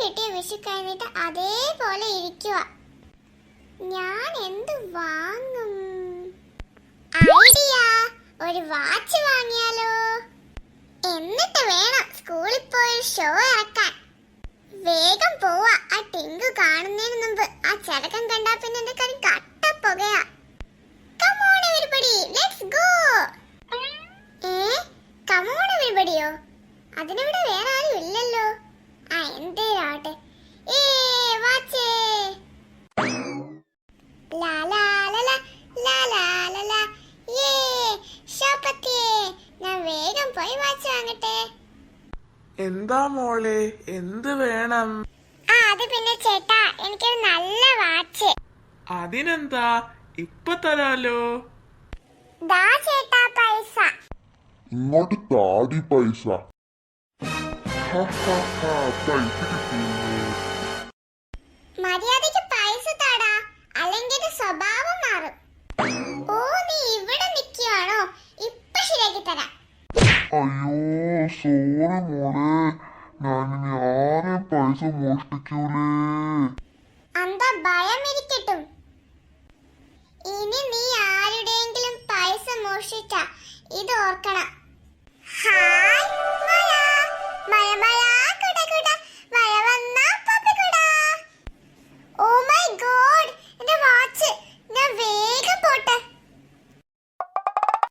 കിട്ടിയ വിഷു കഴിഞ്ഞിട്ട് അതേപോലെ ഇരിക്കുക. ഞാൻ എന്ത് വാങ്ങും? ഐഡിയ, ഒരു വാച്ച് വാങ്ങിയാലോ? എന്നിട്ട് വേണം സ്കൂളിൽ പോയി ഷോ ഇറക്കാൻ. വേഗം പോവാ, ആ ടിങ്കു കാണുന്നതിന് മുമ്പ്. ആ ചെറുക്കൻ കണ്ടാ പിന്നെ എന്റെ കൈ കട്ട പുകയാ. Come on everybody, let's go. Come on everybodyയോ? അതിനിവിടെ വേറെ ആരും ഇല്ലല്ലോ. ആ എന്തേരാവട്ടെ. വാച്ചേ. ലാ ലാ ലാ ലാ ലാ ലാ ലാ. ഷോപ്പത്തിയേ, ഞാൻ വേഗം പോയി വാച്ച് വാങ്ങട്ടെ. എന്താ മോളെ, എന്ത് വേണം? അത് പിന്നെ ചേട്ടാ, എനിക്കൊരു നല്ല വാച്ച്. അതിനെന്താ, ഇപ്പൊ തരാലോ. ദാ ചേട്ടാ പൈസ. ഇങ്ങോട്ട് താടി പൈസ. പൈസ കിട്ടിയിരുന്നു. മര്യാദയ്ക്ക് പൈസ താടാ, അല്ലെങ്കിൽ സ്വഭാവം മാറും. ഓ, നീ ഇവിടെ നിൽക്കുകയാണോ? ഇപ്പൊ ശരിയാക്കി തരാം. അയ്യോ സോറി മോളെ, ഞാനിനി ആരെയും പൈസ മോഷ്ടിക്കൂലേ. എന്താ ഭയം ഇരിക്കട്ടും. ഇനി നീ ആരുടെയെങ്കിലും പൈസ മോഷ്ടിച്ച ഇത് ഓർക്കണം. ഹായ്